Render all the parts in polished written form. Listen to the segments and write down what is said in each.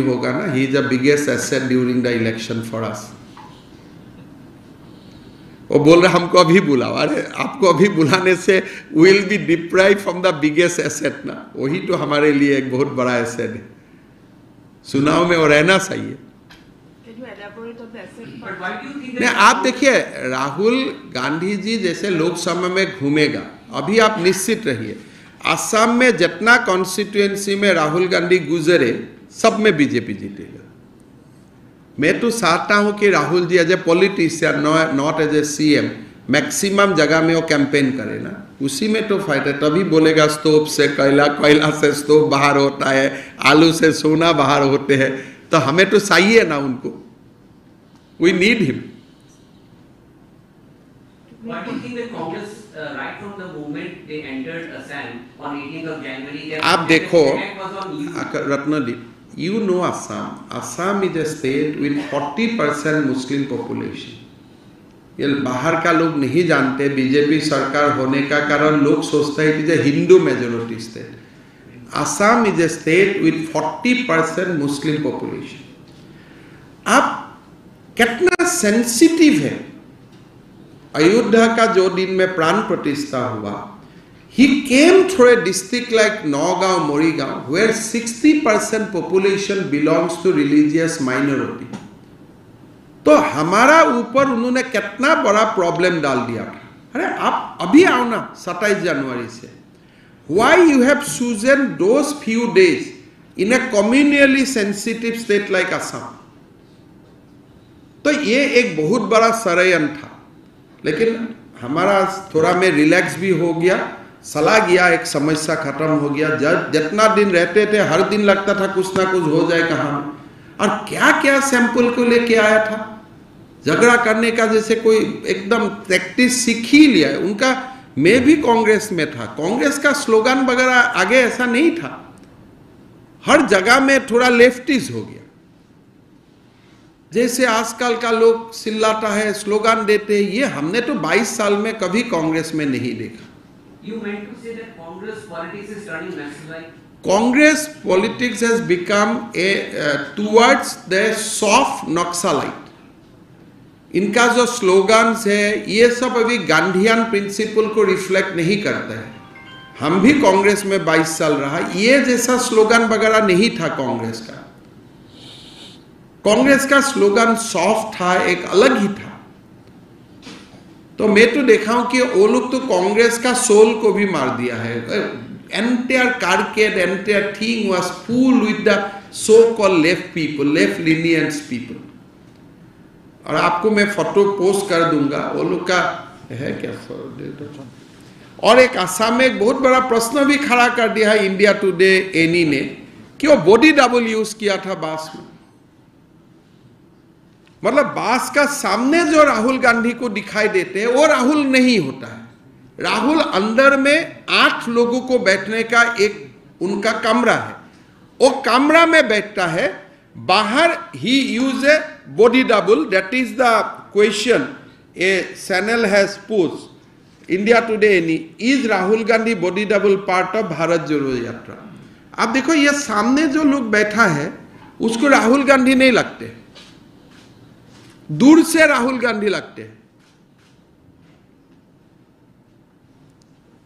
होगा ना, he is the biggest asset during the election for us. वो बोल रहा हमको अभी बुलाओ, अरे आपको अभी बुलाने से will be deprive from the biggest asset ना, वही तो हमारे लिए एक बहुत बड़ा एसेट है। चुनाव में वो रहना चाहिए। नहीं, आप देखिए राहुल गांधी जी जैसे लोकसभा में घूमेगा, अभी आप निश्चित रहिए असम में जितना कॉन्स्टिट्यूएंसी में राहुल गांधी गुजरे सब में बीजेपी जीतेगा। मैं तो चाहता हूं कि Rahul ji as a politician, not as a CM, maximum जगह में वो कैंपेन करे ना, उसी में तो फायदा। तभी बोलेगा स्टोव से कोयला से स्टोव बाहर होता है, आलू से सोना बाहर होते हैं, तो हमें तो चाहिए ना उनको, we need him. What do you think that Congress, right from the moment they entered Assam on 18th of January, आप देखो Ratnadeep, you know Assam is a state with 40% Muslim population। ये बाहर का लोग नहीं जानते, बीजेपी सरकार होने का कारण लोग सोचते हैं कि Hindu majority state. Assam is a state with 40% Muslim population. आप कितना सेंसिटिव है। अयोध्या का जो दिन में प्राण प्रतिष्ठा हुआ, he came through a district like Nagaon, Morigaon, where 60% population belongs to religious minority। तो हमारा ऊपर उन्होंने कितना बड़ा प्रॉब्लम डाल दिया था। अरे आप अभी आओ ना 27 जनवरी से। Why you have chosen those few days in a communally sensitive state like Assam? तो ये एक बहुत बड़ा षड्यंत्र था, लेकिन हमारा थोड़ा में रिलैक्स भी हो गया, सला गया, एक समस्या खत्म हो गया। जितना दिन रहते थे हर दिन लगता था कुछ ना कुछ हो जाए कहाँ में, और क्या क्या सैंपल को लेके आया था, झगड़ा करने का जैसे कोई एकदम प्रैक्टिस सीख ही लिया है उनका। मैं भी कांग्रेस में था, कांग्रेस का स्लोगन वगैरह आगे ऐसा नहीं था, हर जगह में थोड़ा लेफ्टिस्ट हो गया। जैसे आजकल का लोग चिल्लाता है, स्लोगन देते हैं, ये हमने तो 22 साल में कभी कांग्रेस में नहीं देखा। You meant to say that Congress politics is turning nationalite? Congress politics has become towards the soft Naxalite। इनका जो स्लोगन्स है ये सब अभी गांधीयन प्रिंसिपल को रिफ्लेक्ट नहीं करता है। हम भी कांग्रेस में 22 साल रहा, ये जैसा स्लोगन वगैरह नहीं था कांग्रेस का। कांग्रेस का स्लोगन सॉफ्ट था, एक अलग ही था। तो मैं तो देखा हूं कि वो लोग तो कांग्रेस का सोल को भी मार दिया है। Entire cricket, entire thing was full with the so called left people, left leanings people. और आपको मैं फोटो पोस्ट कर दूंगा, वो लोग का है क्या। और एक असम में एक बहुत बड़ा प्रश्न भी खड़ा कर दिया है इंडिया टुडे एनी ने, कि वो बॉडी डबल यूज किया था बांस में। मतलब बांस का सामने जो राहुल गांधी को दिखाई देते हैं वो राहुल नहीं होता है। राहुल अंदर में 8 लोगों को बैठने का एक उनका कमरा है, वो कमरा में बैठता है। बाहर ही use a body double. That is the question a channel has post India Today ANI, is Rahul Gandhi body double part of Bharat Jodo Yatra. आप देखो ये सामने जो लोग बैठा है उसको राहुल गांधी नहीं लगते, दूर से राहुल गांधी लगते हैं।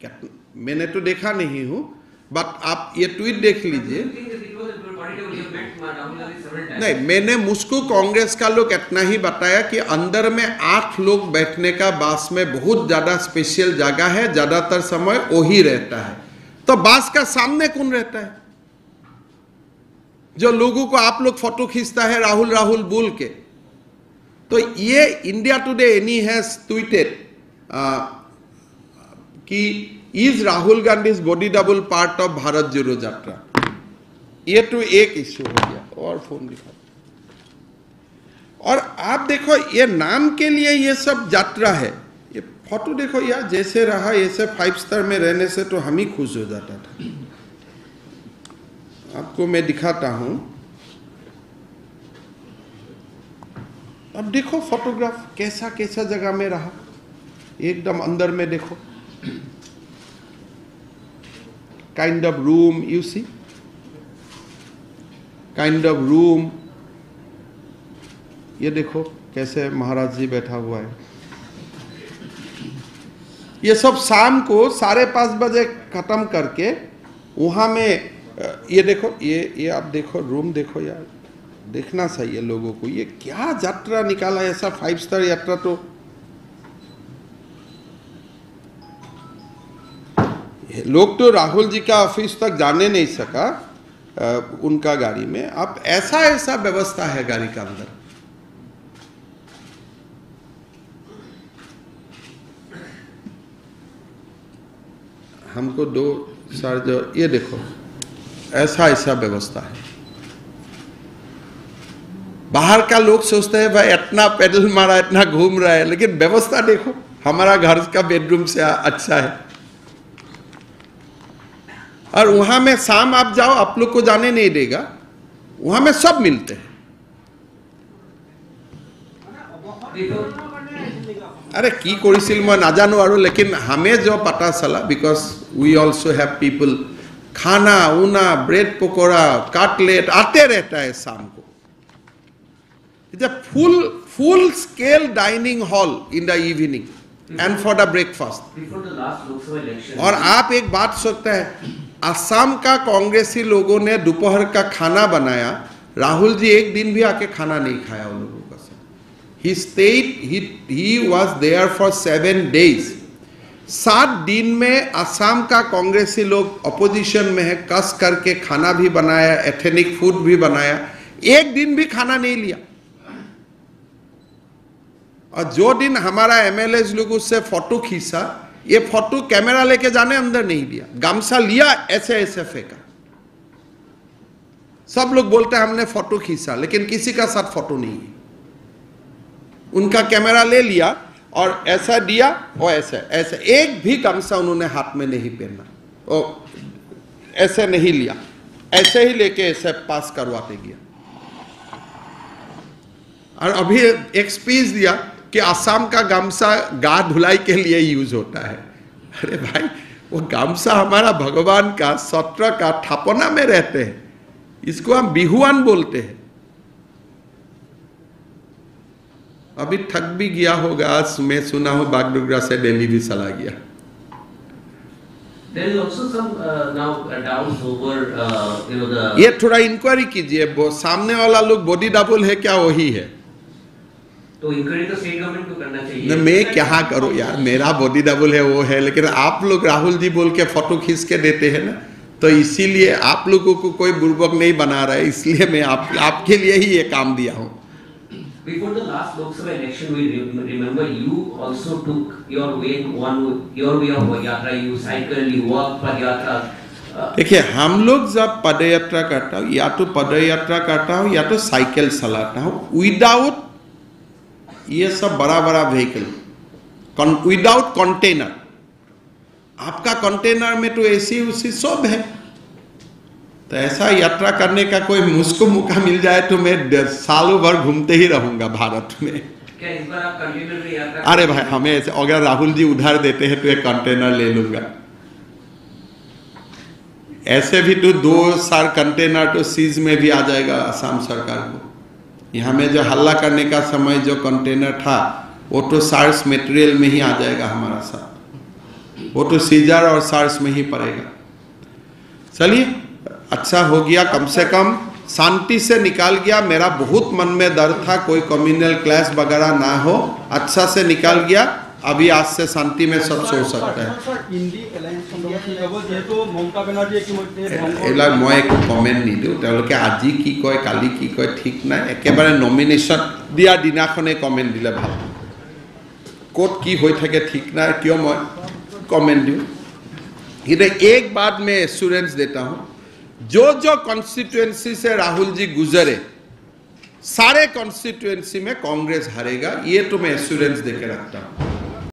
क्या मैंने तो देखा नहीं हूं, बट आप ये ट्वीट देख लीजिए। नहीं, मैंने मुझको कांग्रेस का लोग इतना ही बताया कि अंदर में 8 लोग बैठने का बास में बहुत ज्यादा स्पेशल जगह है, ज्यादातर समय वही रहता है। तो बास का सामने कौन रहता है? जो लोगों को आप लोग फोटो खींचता है राहुल राहुल बोल के। तो ये India Today ANI has tweeted कि is Rahul Gandhi body double part of Bharat Jodo Yatra. ये तो एक इश्यू हो गया। और फोन दिखा। और आप देखो ये नाम के लिए ये सब यात्रा है। ये फोटो देखो यार, जैसे रहा ऐसे 5 स्टार में रहने से तो हम ही खुश हो जाता था। आपको मैं दिखाता हूं। अब देखो फोटोग्राफ कैसा कैसा जगह में रहा, एकदम अंदर में देखो, kind of room you see. Kind of room. ये देखो कैसे महाराज जी बैठा हुआ है। ये सब शाम को 5:30 बजे खत्म करके वहाँ में ये देखो, ये आप देखो रूम देखो यार, देखना चाहिए लोगों को। ये क्या यात्रा निकाला ऐसा 5 स्टार यात्रा। तो लोग तो राहुल जी का ऑफिस तक जाने नहीं सका उनका गाड़ी में। अब ऐसा व्यवस्था है गाड़ी का अंदर। हमको 2 सर जो ये देखो ऐसा व्यवस्था है। बाहर का लोग सोचते हैं भाई इतना पेडल मारा, इतना घूम रहा है, लेकिन व्यवस्था देखो हमारा घर का बेडरूम से अच्छा है। और वहां में शाम आप जाओ, आप लोग को जाने नहीं देगा, वहां में सब मिलते हैं। अरे की কৰিছিল মই নাজানো আৰু, लेकिन हमें जो पता चला, because we also have people, खाना उना ब्रेड पकौड़ा कटलेट आते रहता है शाम को। It's a full scale dining hall in the evening and for the breakfast. Before the last Lok Sabha election. और आप एक बात सोचते हैं, असम का कांग्रेसी लोगों ने दोपहर का खाना बनाया, राहुल जी एक दिन भी आके खाना नहीं खाया उन लोगों का। He stayed, he was there for 7 days. 7 दिन में असम का कांग्रेसी लोग अपोजिशन में है, कस करके खाना भी बनाया, एथेनिक फूड भी बनाया, एक दिन भी खाना नहीं लिया। और जो दिन हमारा एमएलए लोग उससे फोटो खींचा, ये फोटो कैमरा लेके जाने अंदर नहीं लिया, गामसा लिया ऐसे फेंका। सब लोग बोलते हैं हमने फोटो खींचा, लेकिन किसी का साथ फोटो नहीं है। उनका कैमरा ले लिया और ऐसा दिया और ऐसे एक भी गामसा उन्होंने हाथ में नहीं पहना और ऐसे नहीं लिया, ऐसे ही लेके ऐसे पास करवाते गया। और अभी एक स्पीच दिया कि असम का गामसा गा धुलाई के लिए यूज होता है। अरे भाई, वो गामसा हमारा भगवान का सत्र का थापना में रहते हैं, इसको हम बिहुआन बोलते हैं। अभी थक भी गया होगा, मैं सुना हूं बागडोगरा से दिल्ली भी चला गया। There is also some now doubts over the. ये थोड़ा इंक्वायरी कीजिए, वो सामने वाला लोग बॉडी डबल है क्या वही है? तो इंक्वायरी तो स्टेट गवर्नमेंट को करना चाहिए। मैं क्या करूं यार, मेरा बॉडी डबल है वो है, लेकिन आप लोग राहुल जी बोल के फोटो खींच के देते हैं ना, तो इसीलिए आप लोगों को कोई बुर्बक नहीं बना रहा है, इसलिए मैं आपके लिए ही ये काम दिया हूं। Before the last Lok Sabha election, we remember you also took your way of yatra. You cycle, you walk पदयात्रा। देखिए, हम लोग जब पदयात्रा करता हूँ, या तो पदयात्रा करता हूँ या तो साइकिल चलाता हूँ, विदाउट ये सब बड़ा व्हीकल, विदाउट कंटेनर। आपका कंटेनर में तो एसी उसी सब है, तो ऐसा यात्रा करने का कोई मुझको मौका मिल जाए तो मैं सालों भर घूमते ही रहूंगा भारत में। क्या इस बार आप कंटेनर में यात्रा? अरे भाई, हमें ऐसे अगर राहुल जी उधार देते हैं तो एक कंटेनर ले लूंगा। ऐसे भी तो 2 साल कंटेनर तो सीज में भी आ जाएगा असम सरकार को। यहाँ में जो हल्ला करने का समय जो कंटेनर था, वो तो सार्स मटेरियल में ही आ जाएगा हमारा साथ, वो तो सीजर और सार्स में ही पड़ेगा। चलिए, अच्छा हो गया, कम से कम शांति से निकाल गया। मेरा बहुत मन में डर था कोई कम्युनल क्लैश वगैरह ना हो, अच्छा से निकाल गया। अभी आज से शांति में सब सो सकता है। एला मैं एक कमेंट निदिওঁ, তেওঁলোকে আজি কি কয় কালি কি কয় ঠিক নাই, একেবাৰে নমিনেশ্যন দিয়া দিনাখনে কমেন্ট দিলে ভাল। কোট কি হৈ থাকে ঠিক নাই, কিয় মই कमेंट दूँ। इधर एक बात मैं एश्योरेंस देता हूँ, जो कॉन्स्टिट्यूएंसी से राहुल जी गुजरे, सारे कॉन्स्टिट्यूएंसी में कांग्रेस हारेगा, ये तो मैं एश्योरेंस देके रखता हूँ।